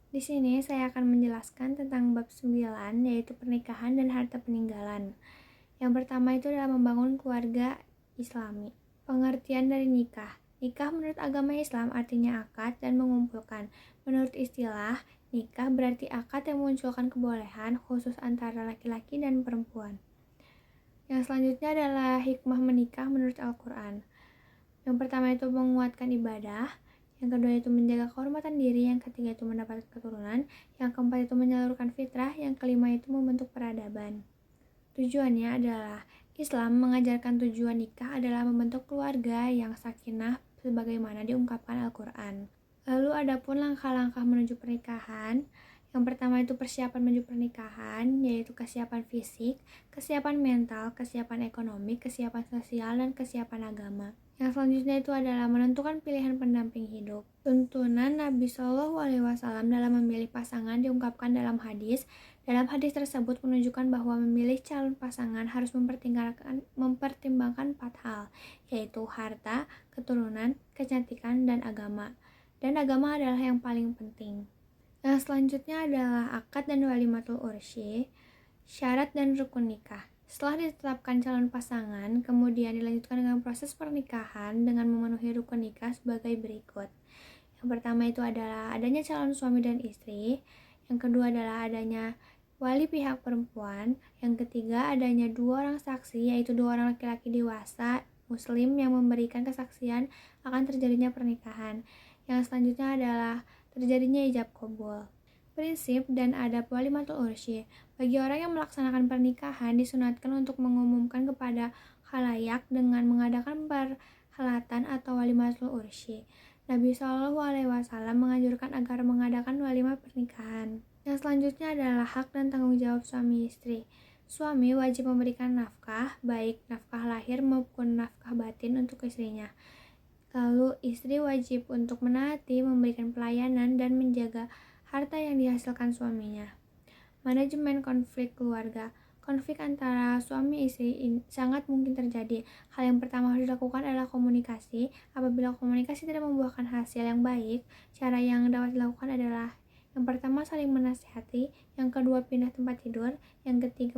Di sini saya akan menjelaskan tentang bab 9, yaitu pernikahan dan harta peninggalan. Yang pertama itu adalah membangun keluarga Islami. Pengertian dari nikah. Nikah menurut agama Islam artinya akad dan mengumpulkan. Menurut istilah, nikah berarti akad yang memunculkan kebolehan khusus antara laki-laki dan perempuan. Yang selanjutnya adalah hikmah menikah menurut Al-Quran. Yang pertama itu menguatkan ibadah, yang kedua itu menjaga kehormatan diri, yang ketiga itu mendapat keturunan, yang keempat itu menyalurkan fitrah, yang kelima itu membentuk peradaban. Tujuannya adalah Islam mengajarkan tujuan nikah adalah membentuk keluarga yang sakinah sebagaimana diungkapkan Al-Quran. Lalu adapun langkah-langkah menuju pernikahan. Yang pertama itu persiapan menuju pernikahan, yaitu kesiapan fisik, kesiapan mental, kesiapan ekonomi, kesiapan sosial, dan kesiapan agama. Yang selanjutnya itu adalah menentukan pilihan pendamping hidup. Tuntunan Nabi Shallallahu Alaihi Wasallam dalam memilih pasangan diungkapkan dalam hadis. Dalam hadis tersebut menunjukkan bahwa memilih calon pasangan harus mempertimbangkan 4 hal, yaitu harta, keturunan, kecantikan, dan agama. Dan agama adalah yang paling penting. Yang selanjutnya adalah akad dan walimatul ursyi, syarat dan rukun nikah. Setelah ditetapkan calon pasangan, kemudian dilanjutkan dengan proses pernikahan dengan memenuhi rukun nikah sebagai berikut. Yang pertama itu adalah adanya calon suami dan istri. Yang kedua adalah adanya wali pihak perempuan. Yang ketiga adanya 2 orang saksi, yaitu 2 orang laki-laki dewasa muslim yang memberikan kesaksian akan terjadinya pernikahan. Yang selanjutnya adalah terjadinya ijab qabul. Prinsip dan adab walimatul ursyi. Bagi orang yang melaksanakan pernikahan disunatkan untuk mengumumkan kepada khalayak dengan mengadakan perhelatan atau walimatul ursyi. Nabi Shallallahu Alaihi Wasallam menganjurkan agar mengadakan walimah pernikahan. Yang selanjutnya adalah hak dan tanggung jawab suami istri. Suami wajib memberikan nafkah, baik nafkah lahir maupun nafkah batin untuk istrinya. Lalu istri wajib untuk menaati, memberikan pelayanan, dan menjaga harta yang dihasilkan suaminya. Manajemen konflik keluarga. Konflik antara suami istri sangat mungkin terjadi. Hal yang pertama harus dilakukan adalah komunikasi. Apabila komunikasi tidak membuahkan hasil yang baik, cara yang dapat dilakukan adalah yang pertama saling menasihati, yang kedua pindah tempat tidur, yang ketiga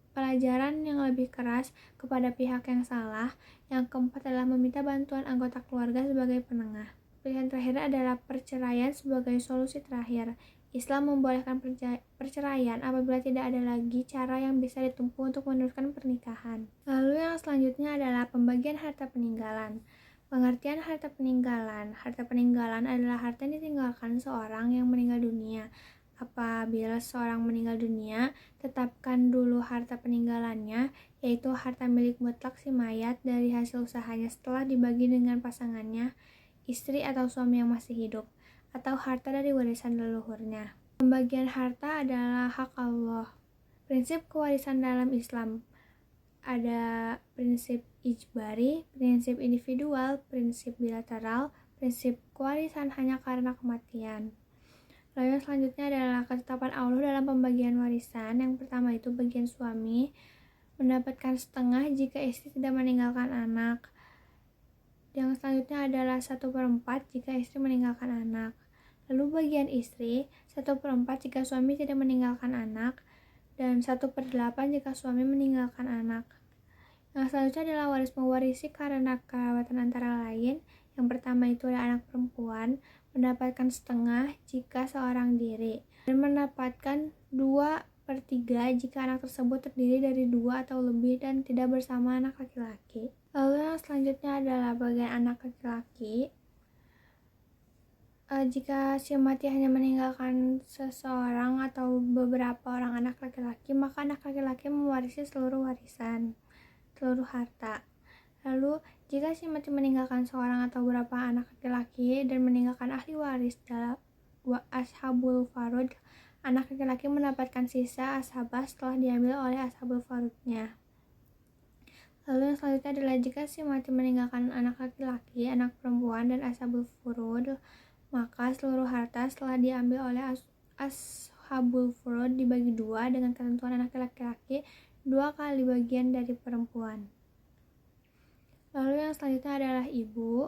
pelajaran yang lebih keras kepada pihak yang salah, yang keempat adalah meminta bantuan anggota keluarga sebagai penengah. Pilihan terakhir adalah perceraian sebagai solusi terakhir. Islam membolehkan perceraian apabila tidak ada lagi cara yang bisa ditempuh untuk meneruskan pernikahan. Lalu yang selanjutnya adalah pembagian harta peninggalan. Pengertian harta peninggalan. Harta peninggalan adalah harta yang ditinggalkan seorang yang meninggal dunia. Apabila seorang meninggal dunia, tetapkan dulu harta peninggalannya, yaitu harta milik mutlak si mayat dari hasil usahanya setelah dibagi dengan pasangannya, istri atau suami yang masih hidup, atau harta dari warisan leluhurnya. Pembagian harta adalah hak Allah. Prinsip kewarisan dalam Islam ada prinsip ijbari, prinsip individual, prinsip bilateral, prinsip kewarisan hanya karena kematian. Lalu yang selanjutnya adalah ketetapan Allah dalam pembagian warisan. Yang pertama itu bagian suami mendapatkan setengah jika istri tidak meninggalkan anak. Yang selanjutnya adalah 1/4 jika istri meninggalkan anak. Lalu bagian istri 1/4 jika suami tidak meninggalkan anak, dan 1/8 jika suami meninggalkan anak. Yang selanjutnya adalah waris mewarisi karena kerabatan antara lain. Yang pertama itu adalah anak perempuan mendapatkan setengah jika seorang diri, dan mendapatkan 2/3 jika anak tersebut terdiri dari 2 atau lebih dan tidak bersama anak laki-laki. Lalu yang selanjutnya adalah bagian anak laki-laki. Jika si mati hanya meninggalkan seseorang atau beberapa orang anak laki-laki, maka anak laki-laki mewarisi seluruh warisan, seluruh harta. Lalu, jika si mati meninggalkan seorang atau beberapa anak laki-laki dan meninggalkan ahli waris dalam ashabul farud, anak laki-laki mendapatkan sisa ashabah setelah diambil oleh ashabul farudnya. Lalu yang selanjutnya adalah jika si mati meninggalkan anak laki-laki, anak perempuan, dan ashabul furud, maka seluruh harta setelah diambil oleh ashabul furud dibagi 2 dengan ketentuan anak laki-laki 2 kali bagian dari perempuan. Lalu yang selanjutnya adalah ibu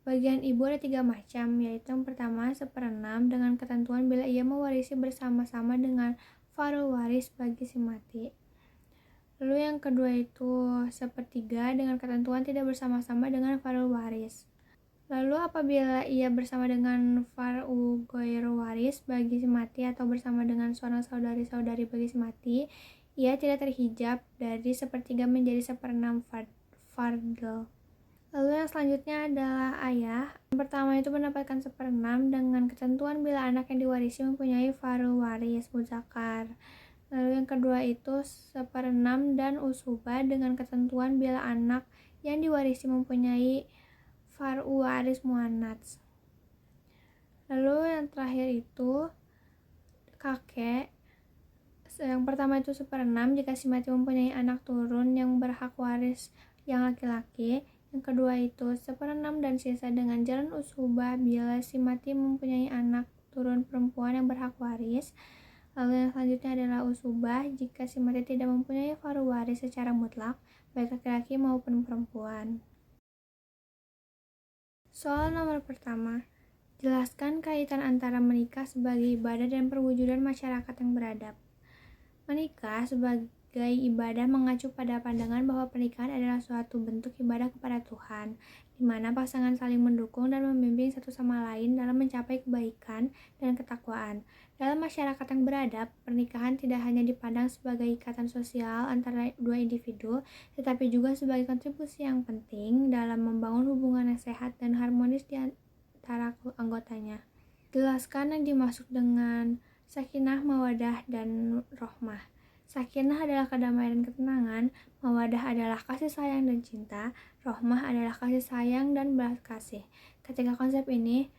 Bagian ibu ada 3 macam, yaitu yang pertama 1/6 dengan ketentuan bila ia mewarisi bersama-sama dengan farul waris bagi si mati. Lalu yang kedua itu 1/3 dengan ketentuan tidak bersama-sama dengan farul waris. Lalu apabila ia bersama dengan far'u ghairu waris bagi si mati atau bersama dengan seorang saudari-saudari bagi si mati, ia tidak terhijab dari 1/3 menjadi 1/6 fardl. Lalu yang selanjutnya adalah ayah. Yang pertama itu mendapatkan 1/6 dengan ketentuan bila anak yang diwarisi mempunyai farul waris muzakkar. Lalu yang kedua itu 1/6 dan usubah dengan ketentuan bila anak yang diwarisi mempunyai far'u waris muannats. Lalu yang terakhir itu kakek. Yang pertama itu 1/6 jika si mati mempunyai anak turun yang berhak waris yang laki-laki. Yang kedua itu 1/6 dan sisa dengan jalan usubah bila si mati mempunyai anak turun perempuan yang berhak waris. Lalu yang selanjutnya adalah usubah jika si mati tidak mempunyai far'u waris secara mutlak, baik laki-laki maupun perempuan. Soal nomor pertama, jelaskan kaitan antara menikah sebagai ibadah dan perwujudan masyarakat yang beradab. Menikah sebagai ibadah mengacu pada pandangan bahwa pernikahan adalah suatu bentuk ibadah kepada Tuhan, di mana pasangan saling mendukung dan membimbing satu sama lain dalam mencapai kebaikan dan ketakwaan. Dalam masyarakat yang beradab, pernikahan tidak hanya dipandang sebagai ikatan sosial antara dua individu, tetapi juga sebagai kontribusi yang penting dalam membangun hubungan yang sehat dan harmonis di antara anggotanya. Jelaskan yang dimaksud dengan sakinah, mawadah, dan rohmah. Sakinah adalah kedamaian dan ketenangan, mawadah adalah kasih sayang dan cinta, rohmah adalah kasih sayang dan belas kasih. Ketiga konsep ini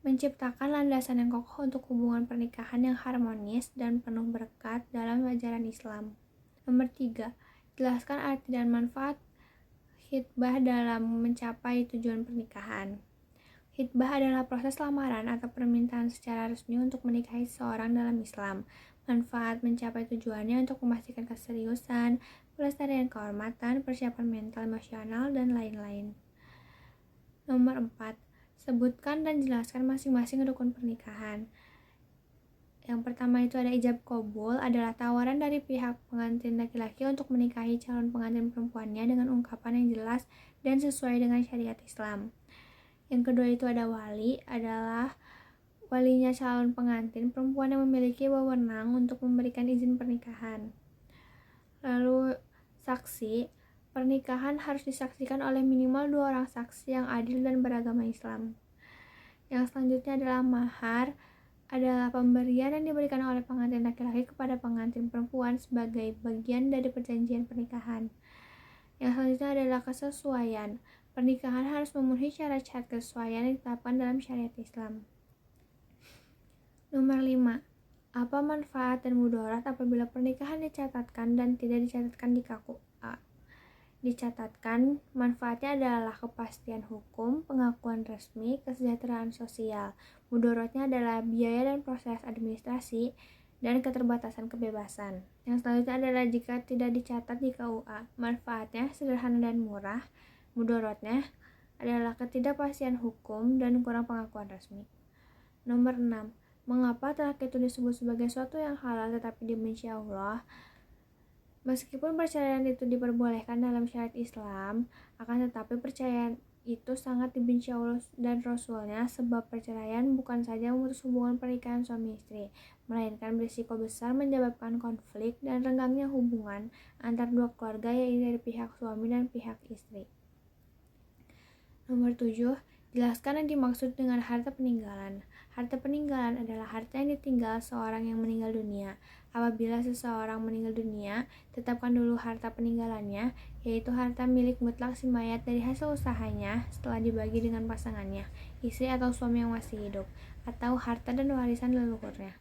menciptakan landasan yang kokoh untuk hubungan pernikahan yang harmonis dan penuh berkat dalam ajaran Islam. Nomor 3. Jelaskan arti dan manfaat khitbah dalam mencapai tujuan pernikahan. Khitbah adalah proses lamaran atau permintaan secara resmi untuk menikahi seseorang dalam Islam. Manfaat mencapai tujuannya untuk memastikan keseriusan, pelestarian kehormatan, persiapan mental, emosional, dan lain-lain. Nomor 4. Sebutkan dan jelaskan masing-masing rukun pernikahan. Yang pertama itu ada ijab qabul, adalah tawaran dari pihak pengantin laki-laki untuk menikahi calon pengantin perempuannya dengan ungkapan yang jelas dan sesuai dengan syariat Islam. Yang kedua itu ada wali, adalah walinya calon pengantin perempuan yang memiliki wewenang untuk memberikan izin pernikahan. Lalu saksi, pernikahan harus disaksikan oleh minimal 2 orang saksi yang adil dan beragama Islam. Yang selanjutnya adalah mahar, adalah pemberian yang diberikan oleh pengantin laki-laki kepada pengantin perempuan sebagai bagian dari perjanjian pernikahan. Yang selanjutnya adalah kesesuaian. Pernikahan harus memenuhi syarat-syarat kesesuaian yang ditetapkan dalam syariat Islam. Nomor 5. Apa manfaat dan mudarat apabila pernikahan dicatatkan dan tidak dicatatkan di KUA? Dicatatkan, manfaatnya adalah kepastian hukum, pengakuan resmi, kesejahteraan sosial. Mudaratnya adalah biaya dan proses administrasi, dan keterbatasan kebebasan. Yang selanjutnya adalah jika tidak dicatat di KUA. Manfaatnya sederhana dan murah. Mudaratnya adalah ketidakpastian hukum dan kurang pengakuan resmi. Nomor 6. Mengapa talak itu disebut sebagai suatu yang halal tetapi dibenci Allah? Meskipun perceraian itu diperbolehkan dalam syariat Islam, akan tetapi perceraian itu sangat dibenci Allah dan Rasulnya, sebab perceraian bukan saja memutus hubungan pernikahan suami istri, melainkan berisiko besar menyebabkan konflik dan renggangnya hubungan antar dua keluarga, yaitu dari pihak suami dan pihak istri. Nomor 7. Jelaskan yang dimaksud dengan harta peninggalan. Harta peninggalan adalah harta yang ditinggal seorang yang meninggal dunia. Apabila seseorang meninggal dunia, tetapkan dulu harta peninggalannya, yaitu harta milik mutlak si mayat dari hasil usahanya setelah dibagi dengan pasangannya, istri atau suami yang masih hidup, atau harta dan warisan leluhurnya.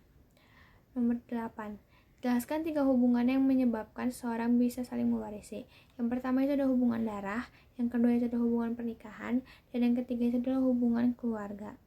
Nomor 8. Jelaskan 3 hubungan yang menyebabkan seseorang bisa saling mewarisi. Yang pertama itu ada hubungan darah, yang kedua itu ada hubungan pernikahan, dan yang ketiga itu adalah hubungan keluarga.